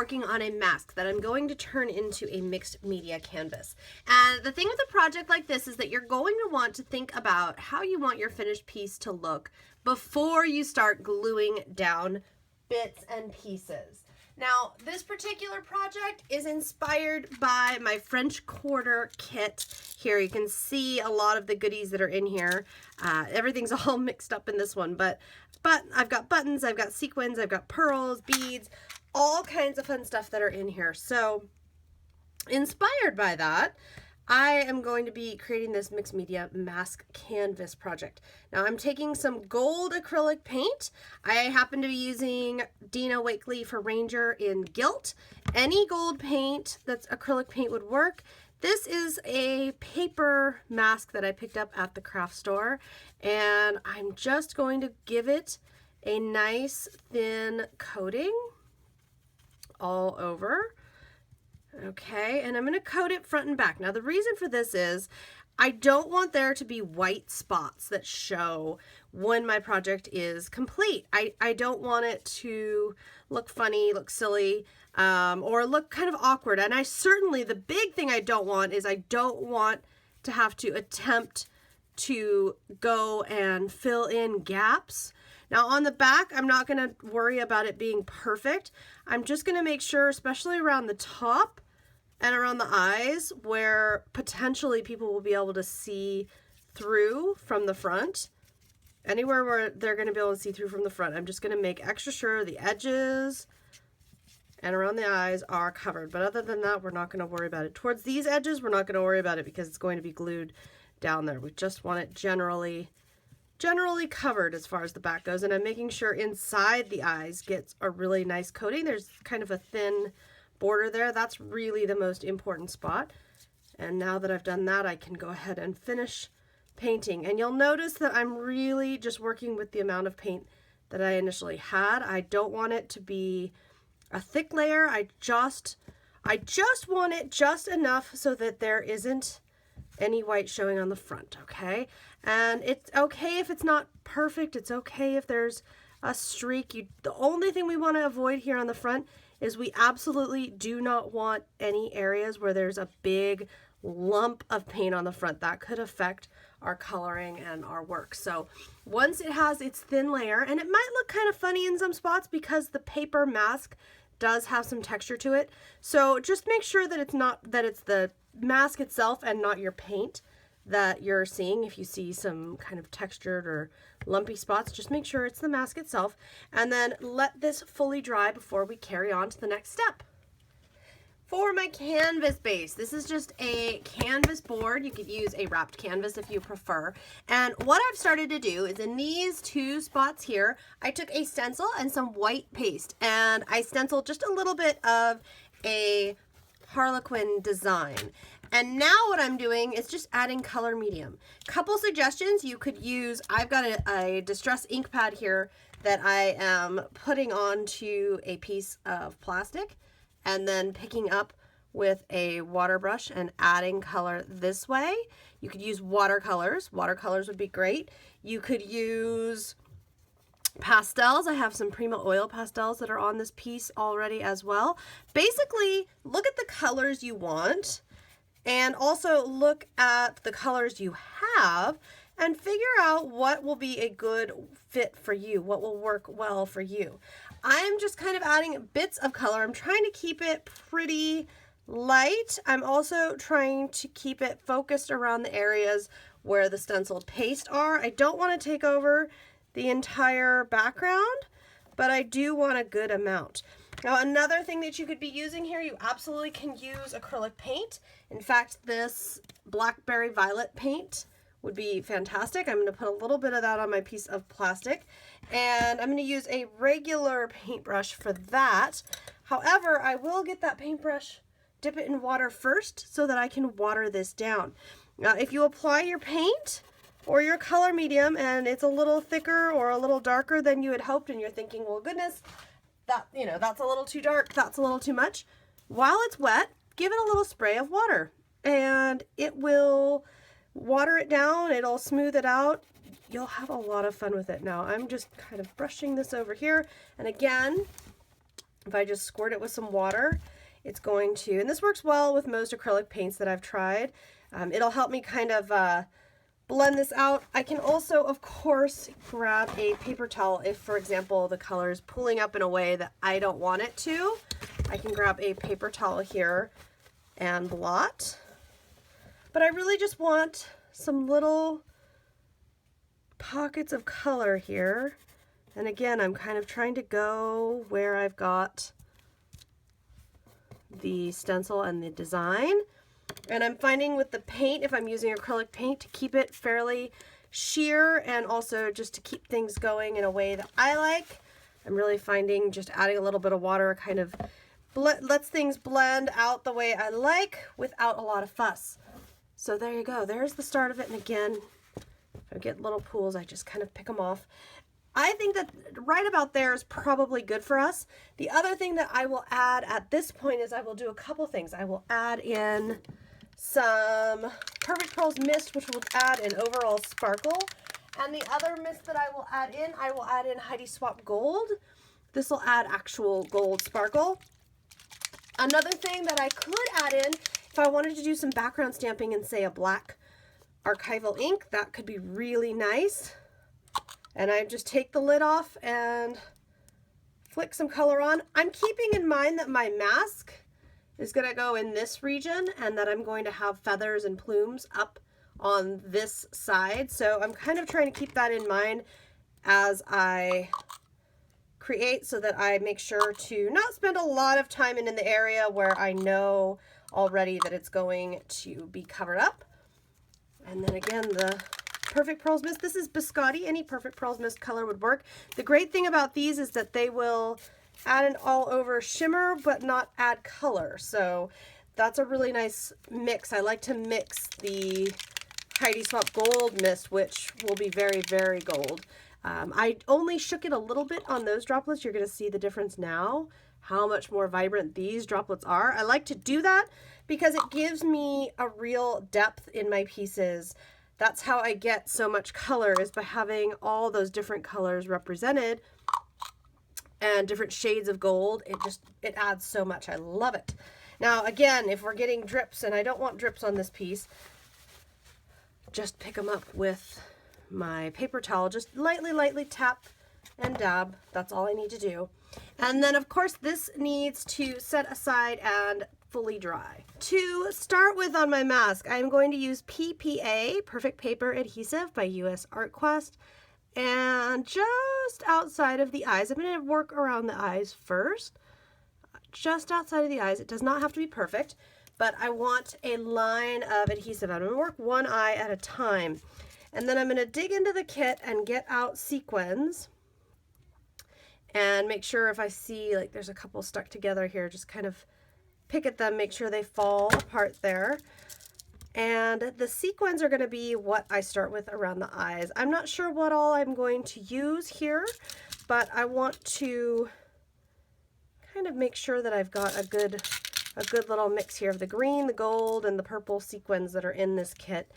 working on a mask that I'm going to turn into a mixed media canvas. And the thing with a project like this is that you're going to want to think about how you want your finished piece to look before you start gluing down bits and pieces. Now, this particular project is inspired by my French Quarter kit. Here you can see a lot of the goodies that are in here. Everything's all mixed up in this one, but I've got buttons, I've got sequins, I've got pearls, beads, all kinds of fun stuff that are in here. So inspired by that, I am going to be creating this mixed media mask canvas project. Now I'm taking some gold acrylic paint. I happen to be using Dina Wakley for Ranger in Gilt. Any gold paint that's acrylic paint would work. This is a paper mask that I picked up at the craft store, and I'm just going to give it a nice thin coating all over. Okay, and I'm going to coat it front and back. Now the reason for this is I don't want there to be white spots that show when my project is complete. I don't want it to look funny, look silly, or look kind of awkward. And the big thing I don't want is I don't want to have to attempt to go and fill in gaps. Now on the back, I'm not going to worry about it being perfect. I'm just going to make sure, especially around the top and around the eyes, where potentially people will be able to see through from the front. Anywhere where they're going to be able to see through from the front, I'm just going to make extra sure the edges and around the eyes are covered. But other than that, we're not going to worry about it. Towards these edges, we're not going to worry about it because it's going to be glued down there. We just want it generally covered as far as the back goes. And I'm making sure inside the eyes gets a really nice coating. There's kind of a thin border there. That's really the most important spot. And now that I've done that, I can go ahead and finish painting. And you'll notice that I'm really just working with the amount of paint that I initially had. I don't want it to be a thick layer. I just want it just enough so that there isn't any white showing on the front, okay? And it's okay if it's not perfect. It's okay if there's a streak. The only thing we want to avoid here on the front is we absolutely do not want any areas where there's a big lump of paint on the front. That could affect our coloring and our work. So once it has its thin layer, and it might look kind of funny in some spots because the paper mask does have some texture to it. So just make sure that it's the mask itself and not your paint that you're seeing. If you see some kind of textured or lumpy spots, just make sure it's the mask itself, and then let this fully dry before we carry on to the next step. For my canvas base, this is just a canvas board. You could use a wrapped canvas if you prefer. And what I've started to do is in these two spots here, I took a stencil and some white paste, and I stenciled just a little bit of a Harlequin design. And now what I'm doing is just adding color medium. Couple suggestions you could use. I've got a distress ink pad here that I am putting onto a piece of plastic and then picking up with a water brush and adding color this way. You could use watercolors. Watercolors would be great. You could use pastels. I have some Prima oil pastels that are on this piece already as well. Basically, look at the colors you want and also look at the colors you have and figure out what will be a good fit for you, what will work well for you. I'm just kind of adding bits of color. I'm trying to keep it pretty light. I'm also trying to keep it focused around the areas where the stenciled paste are. I don't want to take over the entire background, but I do want a good amount. Now, another thing that you could be using here, you absolutely can use acrylic paint. In fact, this blackberry violet paint would be fantastic. I'm going to put a little bit of that on my piece of plastic, and I'm going to use a regular paintbrush for that. However, I will get that paintbrush, dip it in water first so that I can water this down. Now, if you apply your paint or your color medium and it's a little thicker or a little darker than you had hoped, and you're thinking, well, goodness, that's a little too dark, that's a little too much. While it's wet, give it a little spray of water and it will water it down, it'll smooth it out. You'll have a lot of fun with it. Now I'm just kind of brushing this over here, and again, if I just squirt it with some water, it's going to, and this works well with most acrylic paints that I've tried. It'll help me kind of blend this out. I can also, of course, grab a paper towel if, for example, the color is pulling up in a way that I don't want it to. I can grab a paper towel here and blot. But I really just want some little pockets of color here. And again, I'm kind of trying to go where I've got the stencil and the design. And I'm finding with the paint, if I'm using acrylic paint, to keep it fairly sheer and also just to keep things going in a way that I like. I'm really finding just adding a little bit of water kind of lets things blend out the way I like without a lot of fuss. So there you go. There's the start of it. And again, if I get little pools, I just kind of pick them off. I think that right about there is probably good for us. The other thing that I will add at this point is I will do a couple things. I will add in some Perfect Pearls mist, which will add an overall sparkle. And the other mist that I will add in Heidi Swap Gold. This will add actual gold sparkle. Another thing that I could add in, if I wanted to do some background stamping in, say, a black archival ink, that could be really nice. And I just take the lid off and flick some color on. I'm keeping in mind that my mask is going to go in this region and that I'm going to have feathers and plumes up on this side. So I'm kind of trying to keep that in mind as I create, so that I make sure to not spend a lot of time in the area where I know already that it's going to be covered up. And then again, the Perfect Pearls mist. This is biscotti. Any Perfect Pearls mist color would work. The great thing about these is that they will add an all over shimmer but not add color. So that's a really nice mix. I like to mix the Heidi Swap Gold mist, which will be very, very gold. I only shook it a little bit on those droplets. You're going to see the difference now, how much more vibrant these droplets are. I like to do that because it gives me a real depth in my pieces. That's how I get so much color, is by having all those different colors represented and different shades of gold. It adds so much. I love it. Now, again, if we're getting drips, and I don't want drips on this piece, just pick them up with my paper towel. Just lightly tap and dab. That's all I need to do. And then, of course, this needs to set aside and fully dry. To start with on my mask, I'm going to use PPA, Perfect Paper Adhesive by US Art Quest. And just outside of the eyes, I'm going to work around the eyes first. Just outside of the eyes. It does not have to be perfect, but I want a line of adhesive. I'm going to work one eye at a time. And then I'm going to dig into the kit and get out sequins and make sure, if I see like there's a couple stuck together here, just kind of pick at them, make sure they fall apart there. And the sequins are going to be what I start with around the eyes. I'm not sure what all I'm going to use here, but I want to kind of make sure that I've got a good little mix here of the green, the gold, and the purple sequins that are in this kit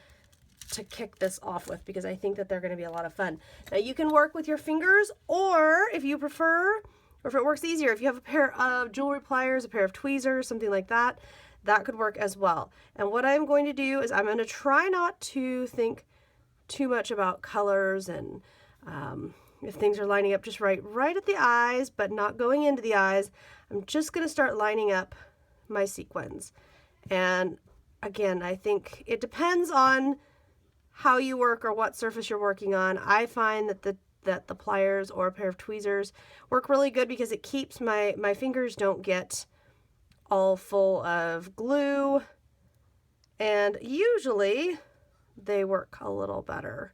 to kick this off with, because I think that they're going to be a lot of fun. Now you can work with your fingers, or if you prefer, or if it works easier, if you have a pair of jewelry pliers, a pair of tweezers, something like that, that could work as well. And what I'm going to do is I'm going to try not to think too much about colors and if things are lining up just right at the eyes, but not going into the eyes. I'm just going to start lining up my sequins. And again, I think it depends on how you work or what surface you're working on. I find that the pliers or a pair of tweezers work really good because it keeps my fingers don't get all full of glue, and usually they work a little better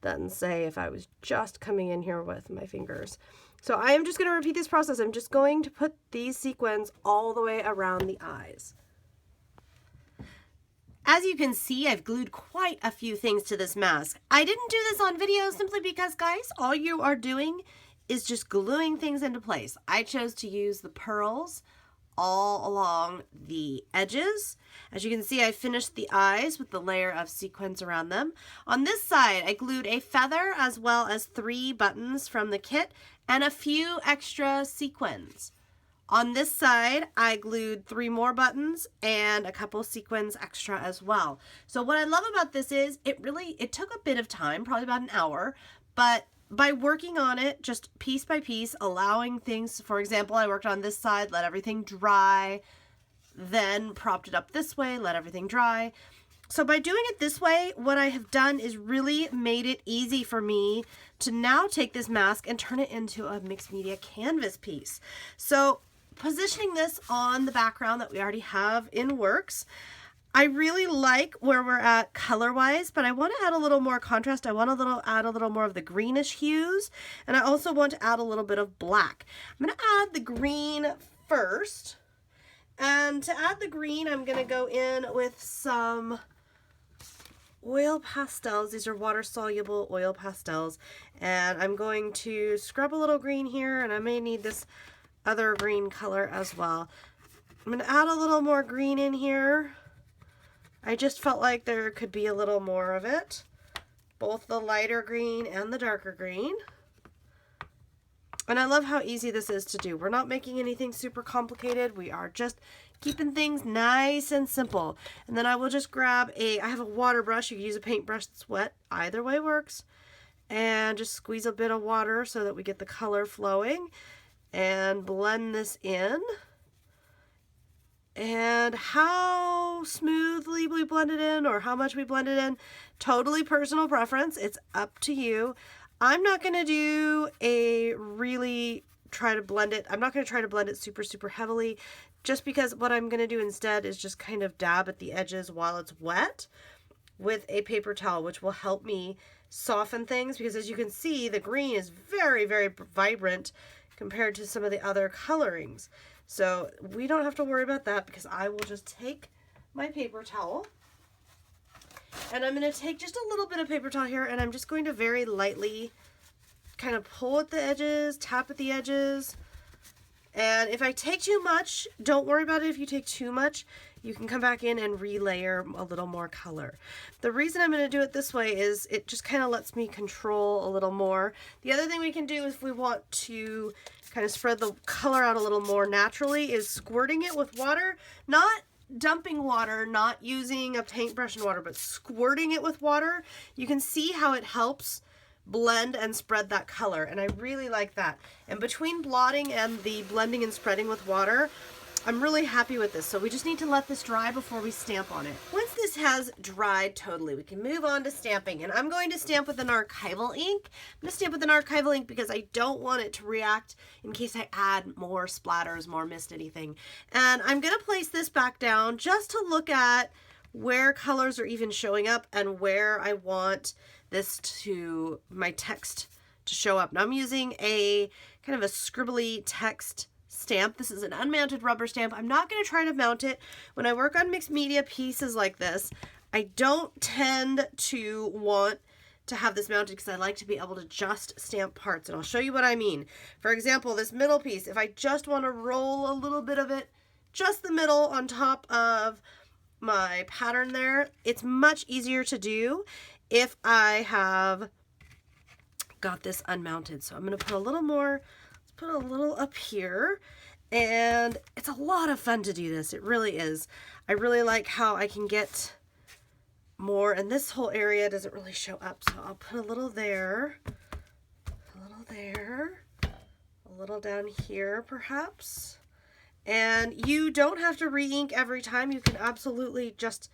than, say, if I was just coming in here with my fingers. So I am just going to repeat this process. I'm just going to put these sequins all the way around the eyes. As you can see, I've glued quite a few things to this mask. I didn't do this on video simply because, guys, all you are doing is just gluing things into place. I chose to use the pearls all along the edges. As you can see, I finished the eyes with the layer of sequins around them. On this side, I glued a feather as well as 3 buttons from the kit and a few extra sequins. On this side, I glued 3 more buttons and a couple sequins extra as well. So what I love about this is it took a bit of time, probably about an hour, but by working on it just piece by piece, allowing things, for example, I worked on this side, let everything dry, then propped it up this way, let everything dry. So by doing it this way, what I have done is really made it easy for me to now take this mask and turn it into a mixed media canvas piece. So positioning this on the background that we already have in works, I really like where we're at color-wise, but I want to add a little more contrast. I want add a little more of the greenish hues, and I also want to add a little bit of black. I'm going to add the green first, and to add the green, I'm going to go in with some oil pastels. These are water-soluble oil pastels, and I'm going to scrub a little green here, and I may need this other green color as well. I'm going to add a little more green in here. I just felt like there could be a little more of it, both the lighter green and the darker green. And I love how easy this is to do. We're not making anything super complicated. We are just keeping things nice and simple. And then I will just grab I have a water brush. You can use a paintbrush that's wet. Either way works. And just squeeze a bit of water so that we get the color flowing. And blend this in. And how smoothly we blend it in or how much we blend it in, totally personal preference. It's up to you. I'm not going to do I'm not going to try to blend it super, super heavily, just because what I'm going to do instead is just kind of dab at the edges while it's wet with a paper towel, which will help me soften things, because as you can see, the green is very, very vibrant compared to some of the other colorings. So we don't have to worry about that, because I will just take my paper towel, and I'm going to take just a little bit of paper towel here, and I'm just going to very lightly kind of pull at the edges, tap at the edges. And if I take too much, don't worry about it. If you take too much, you can come back in and relayer a little more color. The reason I'm going to do it this way is it just kind of lets me control a little more. The other thing we can do if we want to kind of spread the color out a little more naturally is squirting it with water, not dumping water, not using a paintbrush and water, but squirting it with water. You can see how it helps blend and spread that color, and I really like that. And between blotting and the blending and spreading with water, I'm really happy with this. So we just need to let this dry before we stamp on it. Once this has dried totally, we can move on to stamping. And I'm going to stamp with an archival ink. I'm going to stamp with an archival ink because I don't want it to react in case I add more splatters, more mist, anything. And I'm going to place this back down just to look at where colors are even showing up and where I want my text to show up. Now I'm using a kind of a scribbly text stamp. This is an unmounted rubber stamp. I'm not going to try to mount it. When I work on mixed media pieces like this, I don't tend to want to have this mounted because I like to be able to just stamp parts, and I'll show you what I mean. For example, this middle piece, if I just want to roll a little bit of it, just the middle on top of my pattern there, it's much easier to do if I have got this unmounted. So I'm going to put a little more, let's put a little up here, and it's a lot of fun to do this. It really is. I really like how I can get more, and this whole area doesn't really show up, so I'll put a little there, a little there, a little down here perhaps. And you don't have to re-ink every time. You can absolutely just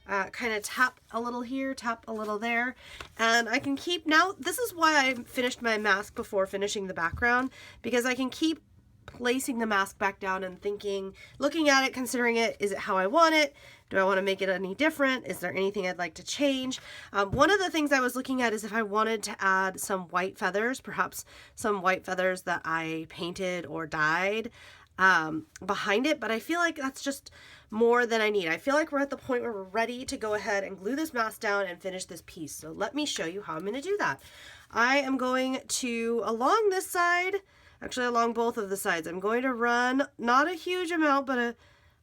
kind of tap a little here, tap a little there, and I can keep, now this is why I finished my mask before finishing the background, because I can keep placing the mask back down and thinking, looking at it, considering it, is it how I want it? Do I want to make it any different? Is there anything I'd like to change? One of the things I was looking at is if I wanted to add some white feathers, perhaps some white feathers that I painted or dyed behind it, but I feel like that's just more than I need. I feel like we're at the point where we're ready to go ahead and glue this mask down and finish this piece. So let me show you how I'm going to do that. I am going to, along this side, actually along both of the sides, I'm going to run not a huge amount, but a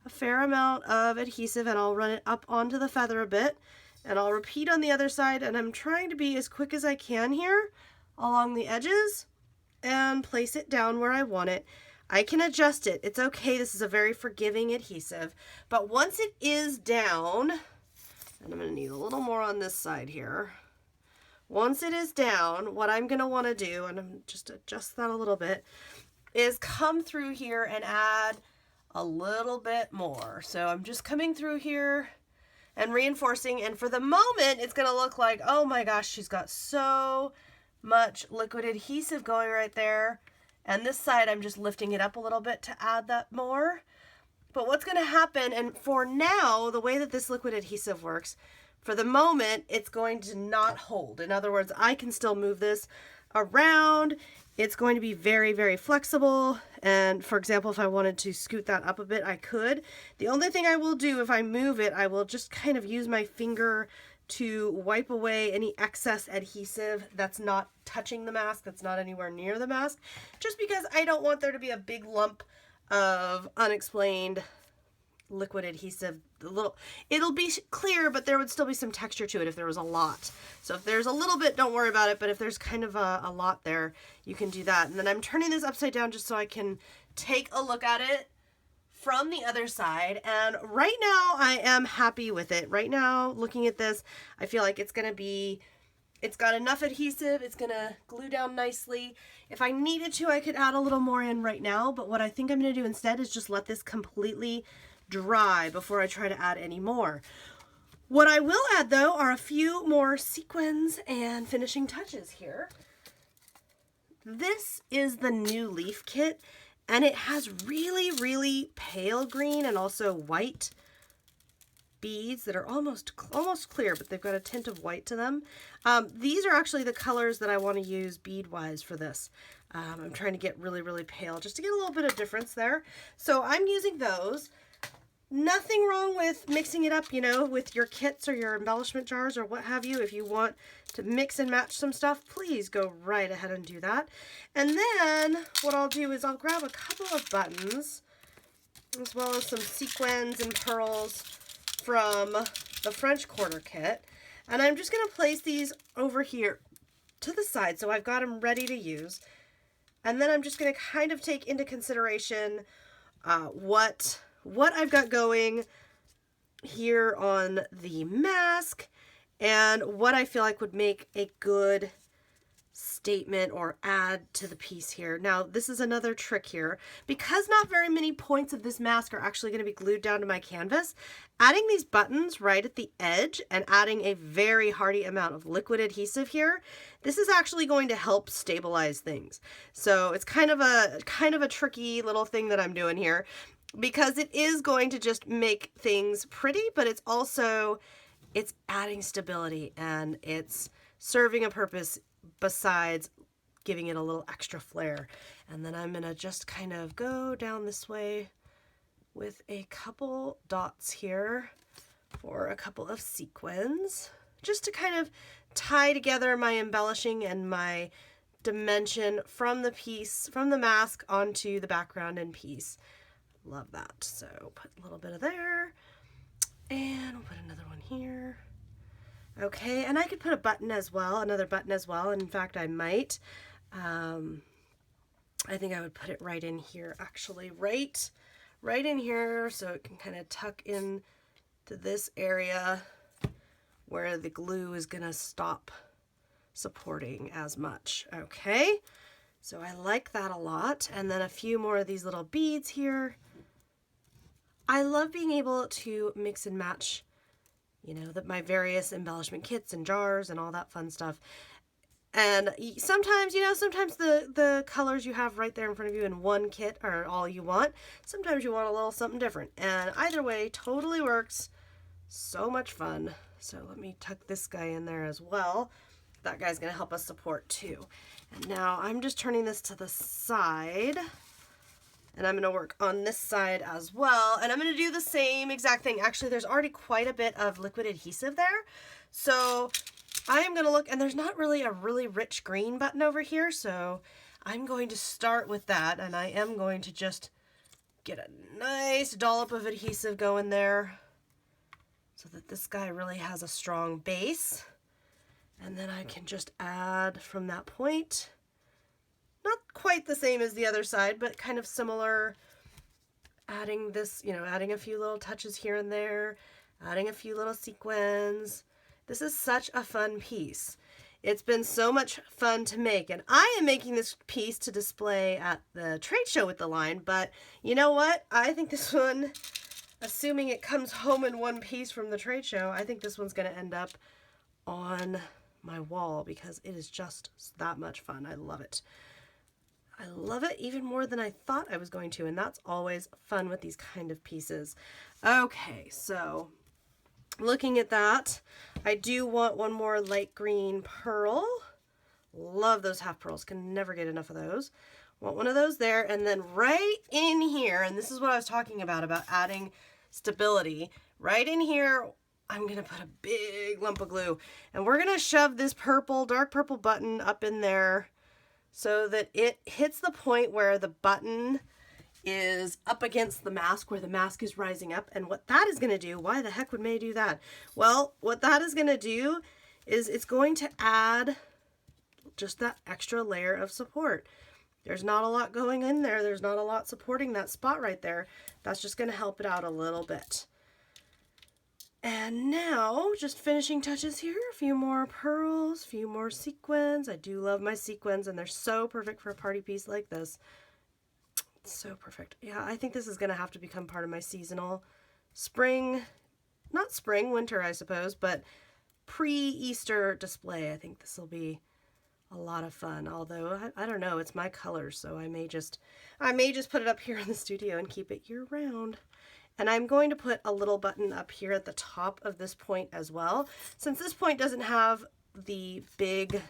fair amount of adhesive, and I'll run it up onto the feather a bit, and I'll repeat on the other side, and I'm trying to be as quick as I can here along the edges and place it down where I want it. I can adjust it. It's okay. This is a very forgiving adhesive. But once it is down, and I'm going to need a little more on this side here. Once it is down, what I'm going to want to do, and I'm just adjust that a little bit, is come through here and add a little bit more. So I'm just coming through here and reinforcing, and for the moment it's going to look like, oh my gosh, she's got so much liquid adhesive going right there. And this side I'm just lifting it up a little bit to add that more. But what's going to happen, and for now, the way that this liquid adhesive works, for the moment, it's going to not hold. In other words, I can still move this around. It's going to be very, very flexible. And for example, if I wanted to scoot that up a bit, I could. The only thing I will do if I move it, I will just kind of use my finger to wipe away any excess adhesive that's not touching the mask, that's not anywhere near the mask, just because I don't want there to be a big lump of unexplained liquid adhesive. It'll be clear, but there would still be some texture to it if there was a lot. So if there's a little bit, don't worry about it, but if there's kind of a lot there, you can do that. And then I'm turning this upside down just so I can take a look at it from the other side, and right now I am happy with it. Right now, looking at this, I feel like it's got enough adhesive, it's gonna glue down nicely. If I needed to, I could add a little more in right now, but what I think I'm gonna do instead is just let this completely dry before I try to add any more. What I will add though are a few more sequins and finishing touches here. This is the new leaf kit, and it has really, really pale green and also white beads that are almost clear, but they've got a tint of white to them. These are actually the colors that I want to use bead-wise for this. I'm trying to get really, really pale just to get a little bit of difference there. So I'm using those. Nothing wrong with mixing it up, you know, with your kits or your embellishment jars or what have you. If you want to mix and match some stuff, please go right ahead and do that. And then what I'll do is I'll grab a couple of buttons as well as some sequins and pearls from the French quarter kit. And I'm just going to place these over here to the side so I've got them ready to use. And then I'm just going to kind of take into consideration what I've got going here on the mask and what I feel like would make a good statement or add to the piece here. Now, this is another trick here. Because not very many points of this mask are actually going to be glued down to my canvas, adding these buttons right at the edge and adding a very hearty amount of liquid adhesive here, this is actually going to help stabilize things. So it's kind of a tricky little thing that I'm doing here, because it is going to just make things pretty, but it's adding stability and it's serving a purpose besides giving it a little extra flair. And then I'm gonna just kind of go down this way with a couple dots here for a couple of sequins, just to kind of tie together my embellishing and my dimension from the piece, from the mask onto the background and piece. Love that. So put a little bit of there, and we'll put another one here. Okay, and I could put a button as well, another button as well. And in fact, I might. I think I would put it right in here, actually, right in here, so it can kind of tuck in to this area where the glue is gonna stop supporting as much. Okay, so I like that a lot. And then a few more of these little beads here. I love being able to mix and match, you know, my various embellishment kits and jars and all that fun stuff. And sometimes, you know, sometimes the colors you have right there in front of you in one kit are all you want. Sometimes you want a little something different. And either way totally works. So much fun. So let me tuck this guy in there as well. That guy's going to help us support too. And now I'm just turning this to the side. And I'm going to work on this side as well. And I'm going to do the same exact thing. Actually, there's already quite a bit of liquid adhesive there. So I am going to look, and there's not really a really rich green button over here. So I'm going to start with that. And I am going to just get a nice dollop of adhesive going there so that this guy really has a strong base. And then I can just add from that point not quite the same as the other side, but kind of similar. Adding this, you know, adding a few little touches here and there, adding a few little sequins. This is such a fun piece. It's been so much fun to make, and I am making this piece to display at the trade show with the line, but you know what? I think this one, assuming it comes home in one piece from the trade show, I think this one's going to end up on my wall because it is just that much fun. I love it. I love it even more than I thought I was going to, and that's always fun with these kind of pieces. Okay, so looking at that, I do want one more light green pearl. Love those half pearls, can never get enough of those. Want one of those there, and then right in here, and this is what I was talking about adding stability, right in here, I'm gonna put a big lump of glue, and we're gonna shove this purple, dark purple button up in there so that it hits the point where the button is up against the mask, where the mask is rising up. And what that is going to do, why the heck would May do that? Well, what that is going to do is it's going to add just that extra layer of support. There's not a lot going in there. There's not a lot supporting that spot right there. That's just going to help it out a little bit. And now, just finishing touches here, a few more pearls, a few more sequins. I do love my sequins, and they're so perfect for a party piece like this. It's so perfect. Yeah, I think this is going to have to become part of my seasonal spring, not spring, winter, I suppose, but pre-Easter display. I think this will be a lot of fun, although I don't know, it's my colors, so I may just put it up here in the studio and keep it year round. And I'm going to put a little button up here at the top of this point as well. Since this point doesn't have the big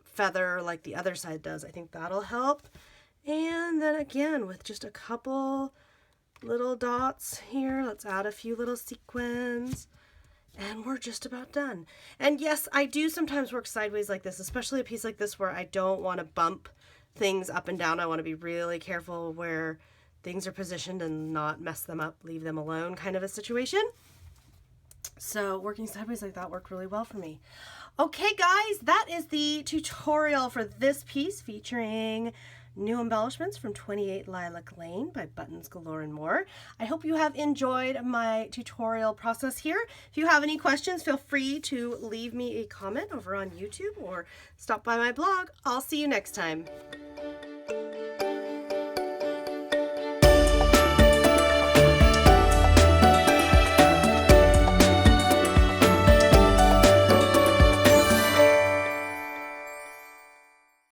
feather like the other side does, I think that'll help. And then again, with just a couple little dots here, let's add a few little sequins. And we're just about done. And yes, I do sometimes work sideways like this, especially a piece like this where I don't want to bump things up and down. I want to be really careful where things are positioned and not mess them up, leave them alone kind of a situation. So working sideways like that worked really well for me. Okay guys, that is the tutorial for this piece featuring new embellishments from 28 Lilac Lane by Buttons Galore and More. I hope you have enjoyed my tutorial process here. If you have any questions, feel free to leave me a comment over on YouTube or stop by my blog. I'll see you next time.